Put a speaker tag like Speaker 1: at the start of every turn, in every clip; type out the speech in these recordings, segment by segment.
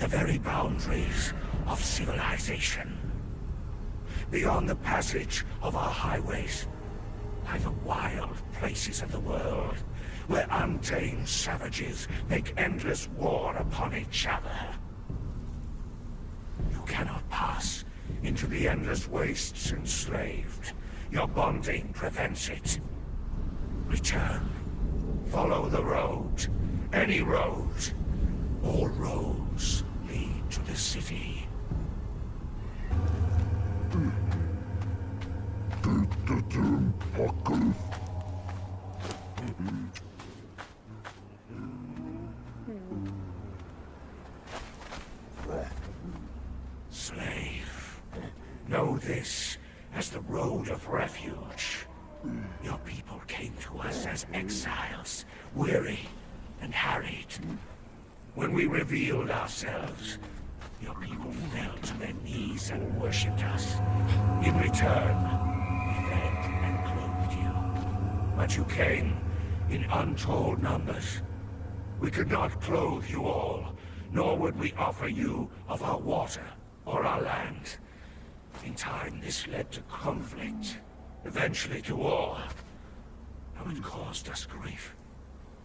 Speaker 1: the very boundaries of civilization. Beyond the passage of our highways lie the wild places of the world, where untamed savages make endless war upon each other. You cannot pass into the endless wastes enslaved. Your bonding prevents it. Return. Follow the road. Any road. All roads lead to the city. Slave, know this as the road of refuge. Your people came to us as exiles, weary and harried. When we revealed ourselves, your people fell to their knees and worshipped us. In return, we fed and clothed you. But you came in untold numbers. We could not clothe you all, nor would we offer you of our water or our land. In time, this led to conflict, eventually to war. Now it caused us grief.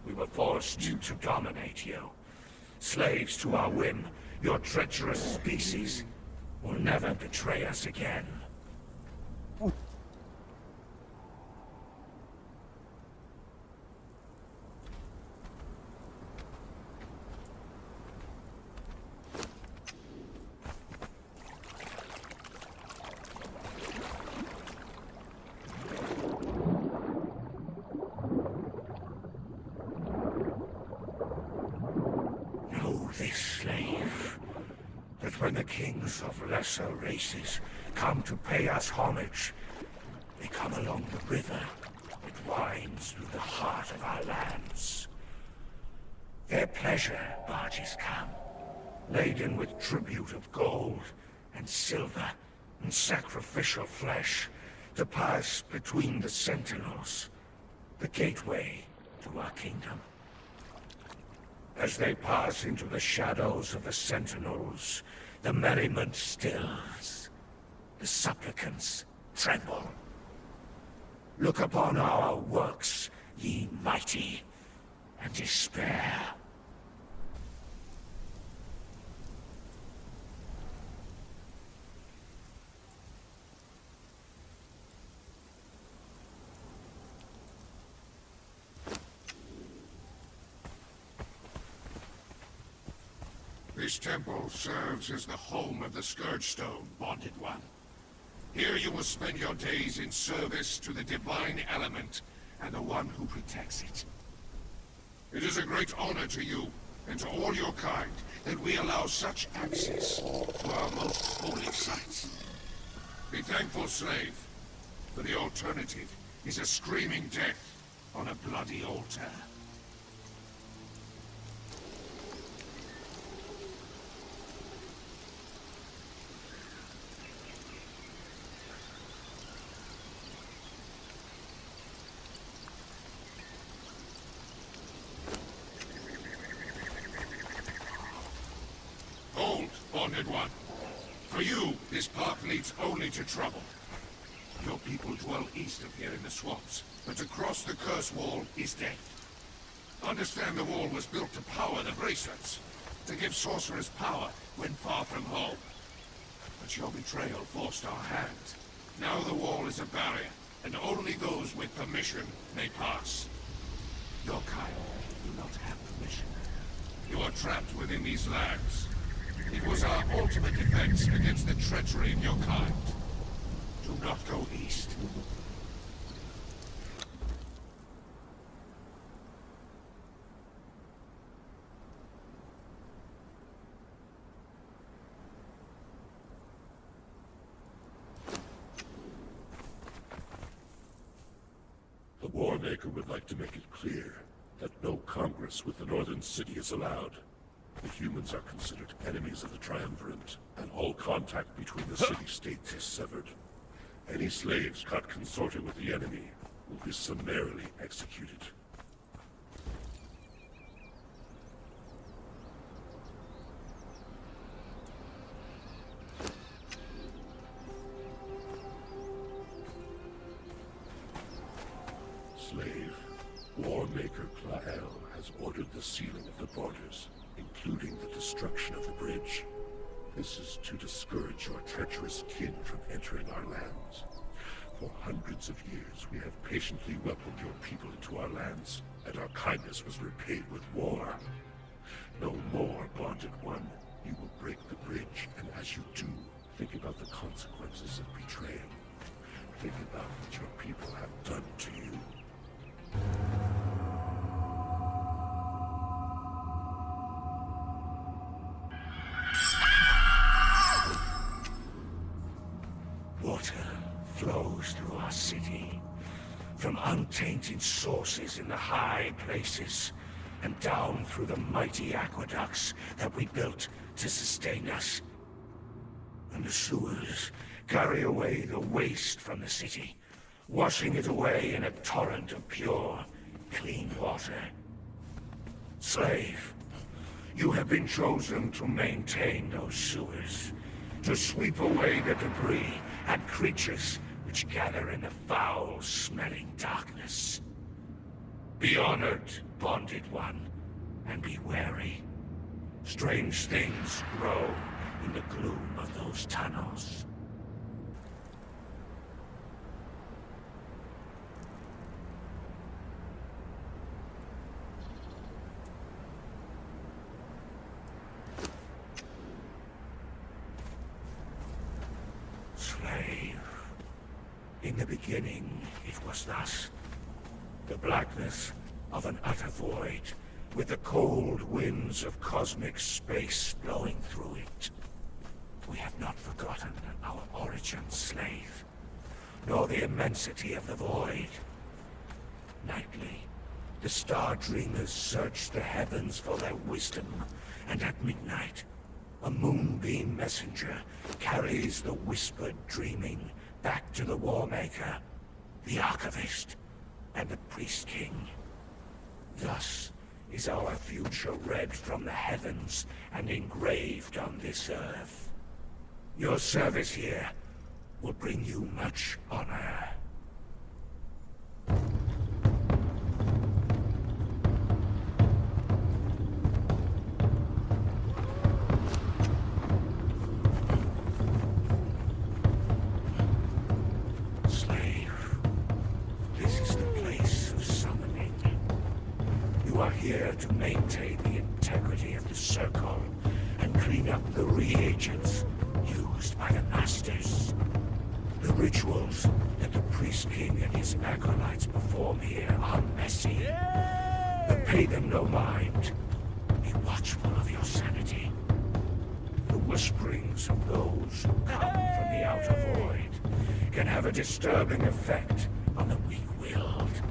Speaker 1: We were forced to dominate you. Slaves to our whim, your treacherous species will never betray us again. This slave, that when the kings of lesser races come to pay us homage, they come along the river that winds through the heart of our lands. Their pleasure barges come, laden with tribute of gold and silver and sacrificial flesh, to pass between the sentinels, the gateway to our kingdom. As they pass into the shadows of the sentinels, the merriment stills. The supplicants tremble. Look upon our works, ye mighty, and despair. This temple serves as the home of the Scourge Stone, Bonded One. Here you will spend your days in service to the divine element and the one who protects it. It is a great honor to you and to all your kind that we allow such access to our most holy sites. Be thankful, slave, for the alternative is a screaming death on a bloody altar. Bonded One. For you, this path leads only to trouble. Your people dwell east of here in the swamps, but to cross the curse wall is death. Understand the wall was built to power the bracelets, to give sorcerers power when far from home. But your betrayal forced our hand. Now the wall is a barrier, and only those with permission may pass. Your kind do not have permission. You are trapped within these lands. It was our ultimate defense against the treachery of your kind. Do not go east.
Speaker 2: The Warmaker would like to make it clear that no congress with the Northern City is allowed. The humans are considered enemies of the Triumvirate, and all contact between the city-states is severed. Any slaves caught consorting with the enemy will be summarily executed. has ordered the sealing of the borders, including the destruction of the bridge. This is to discourage your treacherous kin from entering our lands. For hundreds of years, we have patiently welcomed your people into our lands, and our kindness was repaid with war. No more, Bonded One. You will break the bridge, and as you do, think about the consequences of betrayal. Think about what your people have done to you.
Speaker 1: Water flows through our city, from untainted sources in the high places, and down through the mighty aqueducts that we built to sustain us. And the sewers carry away the waste from the city, washing it away in a torrent of pure, clean water. Slave, you have been chosen to maintain those sewers, to sweep away the debris and creatures which gather in the foul-smelling darkness. Be honored, Bonded One, and be wary. Strange things grow in the gloom of those tunnels. Slave. In the beginning, it was thus. The blackness of an utter void, with the cold winds of cosmic space blowing through it. We have not forgotten our origin, slave, nor the immensity of the void. Nightly, the Star Dreamers search the heavens for their wisdom, and at midnight, a moonbeam messenger carries the whispered dreaming back to the Warmaker, the Archivist, and the Priest King. Thus is our future read from the heavens and engraved on this earth. Your service here will bring you much honor. Slave, this is the place of summoning. You are here to maintain the integrity of the Circle and clean up the reagents used by the Masters. The rituals that the Priest King and his acolytes perform here are messy, but pay them no mind. Be watchful of your sanity. The whisperings of those who come from the outer void can have a disturbing effect on the weak-willed.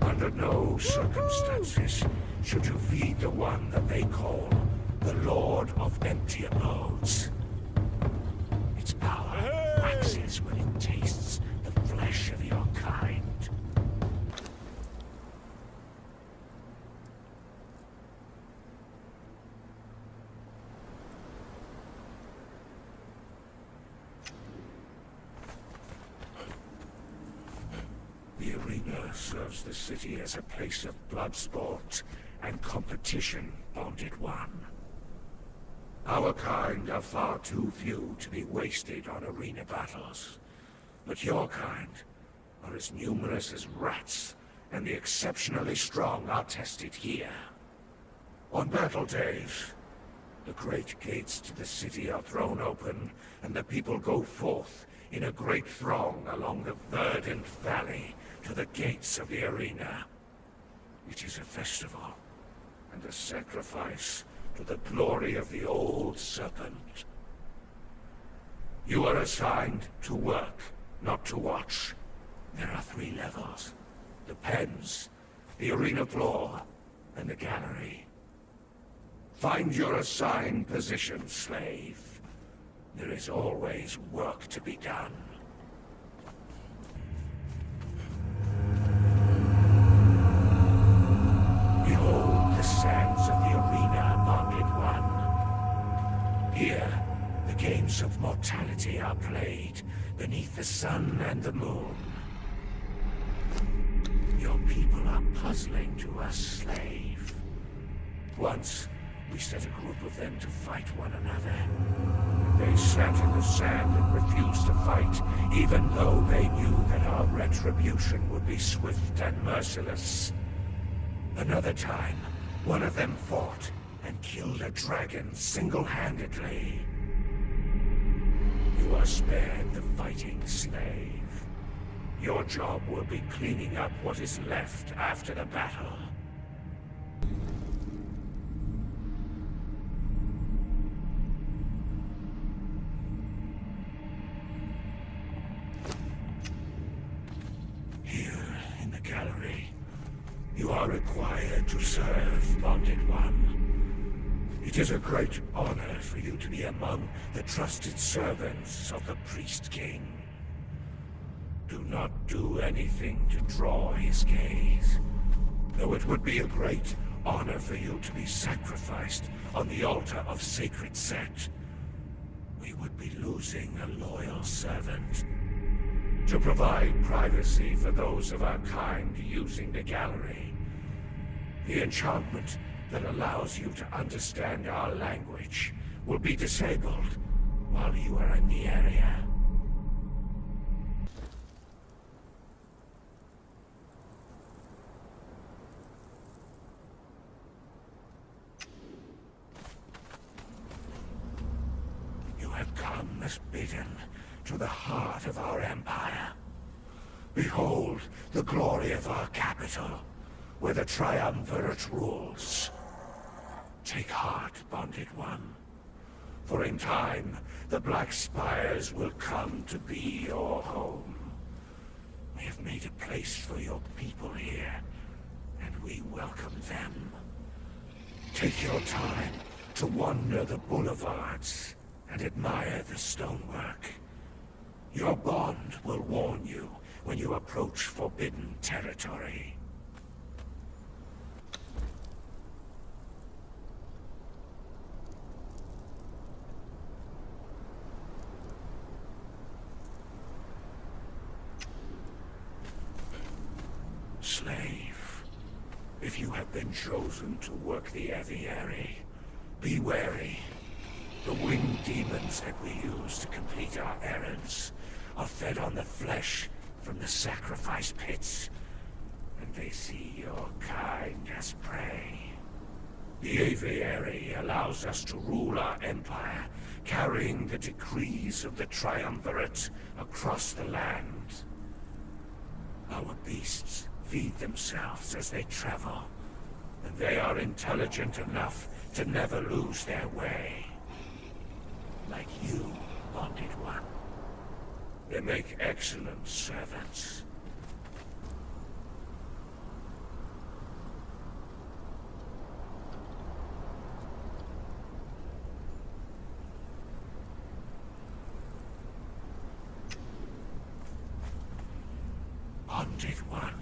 Speaker 1: Under no circumstances should you feed the one that they call the Lord of Empty Abodes. Its power waxes when it tastes the flesh of your kind. The arena serves the city as a place of blood sport and competition, Bonded One. Our kind are far too few to be wasted on arena battles, but your kind are as numerous as rats, and the exceptionally strong are tested here. On battle days, the great gates to the city are thrown open, and the people go forth in a great throng along the verdant valley to the gates of the arena. It is a festival and a sacrifice to the glory of the old serpent. You are assigned to work, not to watch. There are 3 levels: the pens, the arena floor, and the gallery. Find your assigned position, slave. There is always work to be done. Behold the sands of the arena, Bonded One. Here, the games of mortality are played beneath the sun and the moon. Your people are puzzling to us, slave. Once, we set a group of them to fight one another. They sat in the sand and refused to fight, even though they knew that our retribution would be swift and merciless. Another time, one of them fought and killed a dragon single-handedly. You are spared the fighting, slave. Your job will be cleaning up what is left after the battle. Here, in the gallery, you are required to serve, Bonded One. It is a great honor for you to be among the trusted servants of the Priest King. Do not do anything to draw his gaze, though it would be a great honor for you to be sacrificed on the altar of Sacred Set. We would be losing a loyal servant. To provide privacy for those of our kind using the gallery, the enchantment that allows you to understand our language will be disabled while you are in the area. You have come as bidden to the heart of our empire. Behold the glory of our capital, where the Triumvirate rules. Take heart, Bonded One, for in time, the Black Spires will come to be your home. We have made a place for your people here, and we welcome them. Take your time to wander the boulevards and admire the stonework. Your bond will warn you when you approach forbidden territory. Slave, if you have been chosen to work the aviary, be wary. The winged demons that we use to complete our errands are fed on the flesh from the sacrifice pits, and they see your kind as prey. The aviary allows us to rule our empire, carrying the decrees of the Triumvirate across the land. Our beasts feed themselves as they travel, and they are intelligent enough to never lose their way. Like you, Bonded One. They make excellent servants. Bonded One.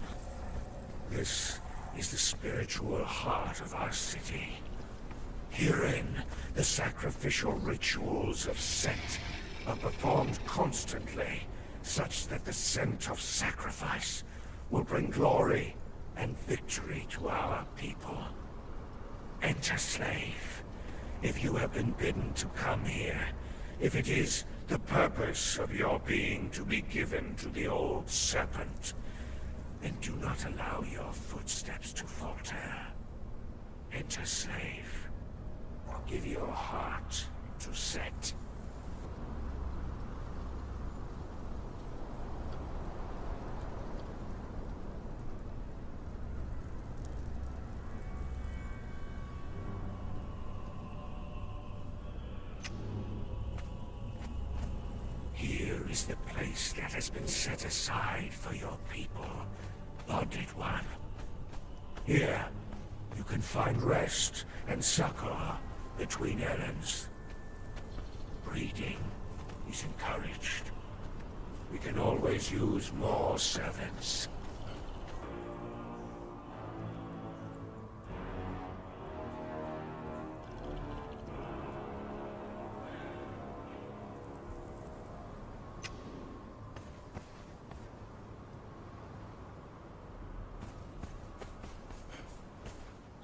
Speaker 1: This is the spiritual heart of our city. Herein, the sacrificial rituals of Set are performed constantly, such that the scent of sacrifice will bring glory and victory to our people. Enter, slave, if you have been bidden to come here, if it is the purpose of your being to be given to the old serpent, then do not allow your footsteps to falter. Enter, slave. Give your heart to Set. Here is the place that has been set aside for your people, Bonded One. Here, you can find rest and succor between errands. Breeding is encouraged. We can always use more servants.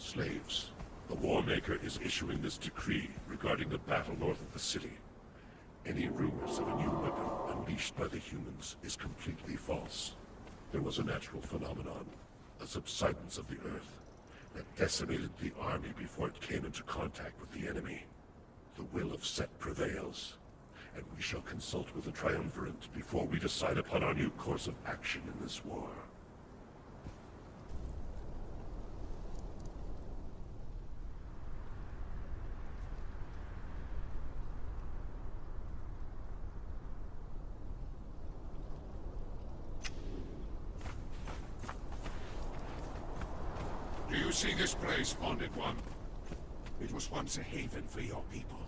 Speaker 2: Slaves. The Warmaker is issuing this decree regarding the battle north of the city. Any rumors of a new weapon unleashed by the humans is completely false. There was a natural phenomenon, a subsidence of the Earth, that decimated the army before it came into contact with the enemy. The will of Set prevails, and we shall consult with the Triumvirate before we decide upon our new course of action in this war.
Speaker 1: Do you see this place, Bonded One? It was once a haven for your people.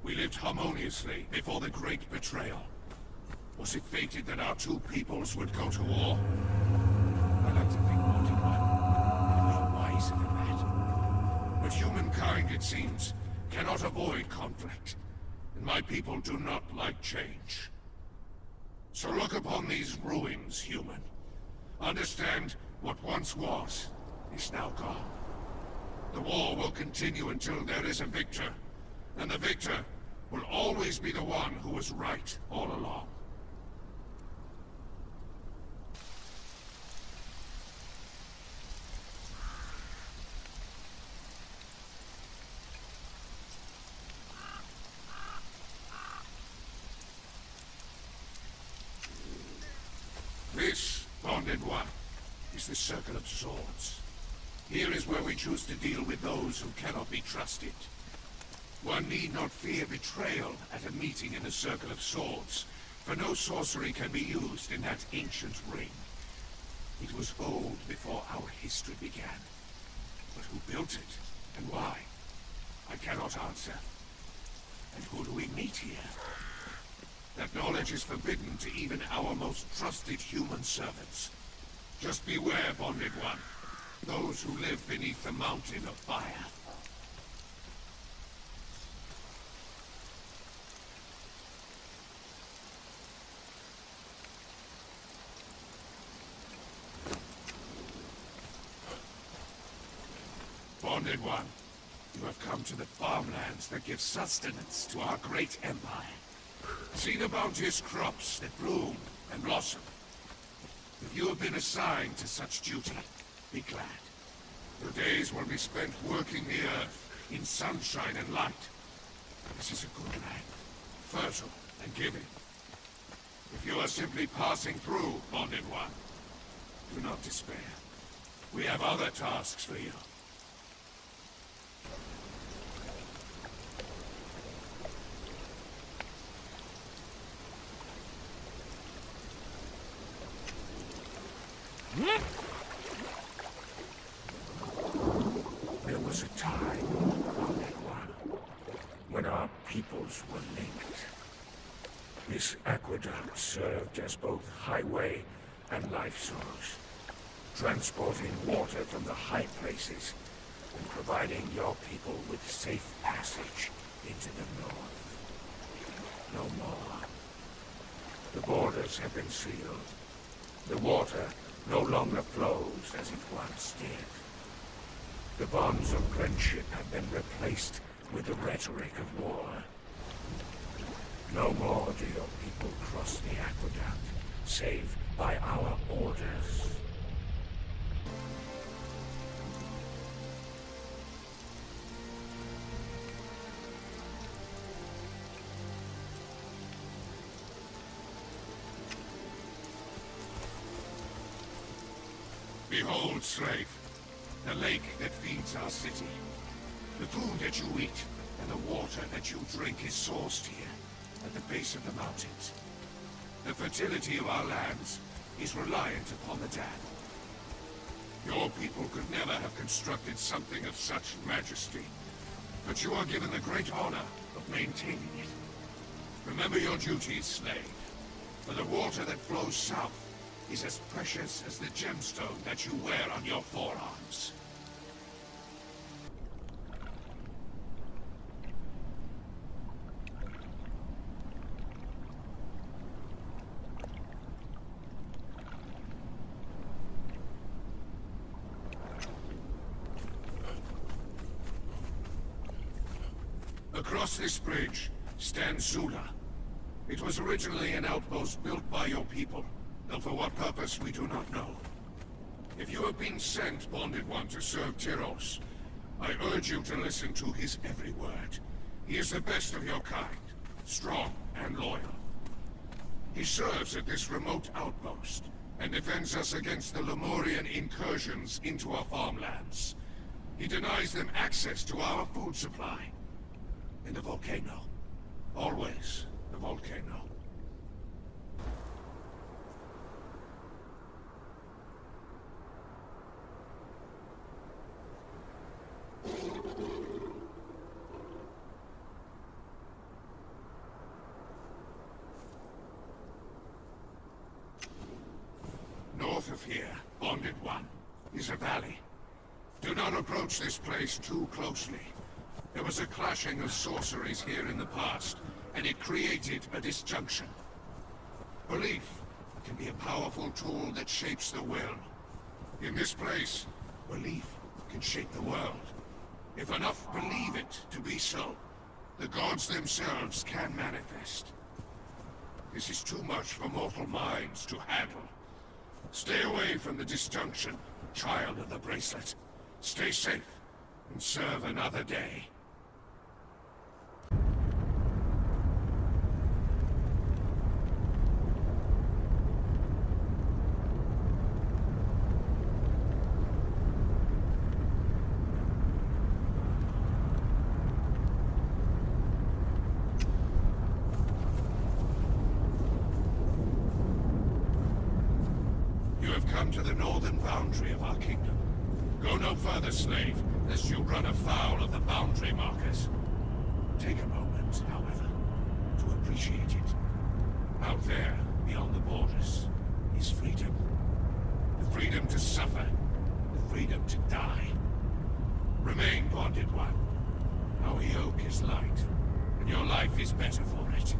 Speaker 1: We lived harmoniously before the great betrayal. Was it fated that our two peoples would go to war? I like to think, Bonded One, that we are wiser than that. But humankind, it seems, cannot avoid conflict. And my people do not like change. So look upon these ruins, human. Understand what once was is now gone. The war will continue until there is a victor, and the victor will always be the one who was right all along. This, Bonded One, is the Circle of Swords. Here is where we choose to deal with those who cannot be trusted. One need not fear betrayal at a meeting in the Circle of Swords, for no sorcery can be used in that ancient ring. It was old before our history began. But who built it, and why? I cannot answer. And who do we meet here? That knowledge is forbidden to even our most trusted human servants. Just beware, Bonded One. Those who live beneath the mountain of fire. Bonded One, you have come to the farmlands that give sustenance to our great empire. See the bounteous crops that bloom and blossom. If you have been assigned to such duty, be glad. Your days will be spent working the earth in sunshine and light. This is a good land, fertile and giving. If you are simply passing through, Bonded One, do not despair. We have other tasks for you. There was a time, Bonded One, when our peoples were linked. This aqueduct served as both highway and life source, transporting water from the high places and providing your people with safe passage into the north. No more. The borders have been sealed. The water no longer flows as it once did. The bonds of friendship have been replaced with the rhetoric of war. No more do your people cross the aqueduct, save by our orders. Behold, slave, the lake that feeds our city. The food that you eat and the water that you drink is sourced here, at the base of the mountains. The fertility of our lands is reliant upon the dam. Your people could never have constructed something of such majesty, but you are given the great honor of maintaining it. Remember your duties, slave, for the water that flows south is as precious as the gemstone that you wear on your forearms. Across this bridge stands Zula. It was originally an outpost built by your people, though for what purpose we do not know. If you have been sent, Bonded One, to serve Tyros, I urge you to listen to his every word. He is the best of your kind, strong and loyal. He serves at this remote outpost, and defends us against the Lemurian incursions into our farmlands. He denies them access to our food supply. In the volcano. Always the volcano. North of here, Bonded One, is a valley. Do not approach this place too closely. There was a clashing of sorceries here in the past, and it created a disjunction. Belief can be a powerful tool that shapes the will. In this place, belief can shape the world. If enough believe it to be so, the gods themselves can manifest. This is too much for mortal minds to handle. Stay away from the disjunction, child of the bracelet. Stay safe, and serve another day. You have come to the northern boundary of our kingdom. Go no further, slave, lest you run afoul of the boundary markers. Take a moment, however, to appreciate it. Out there, beyond the borders, is freedom. The freedom to suffer, the freedom to die. Remain, Bonded One. Our yoke is light, and your life is better for it.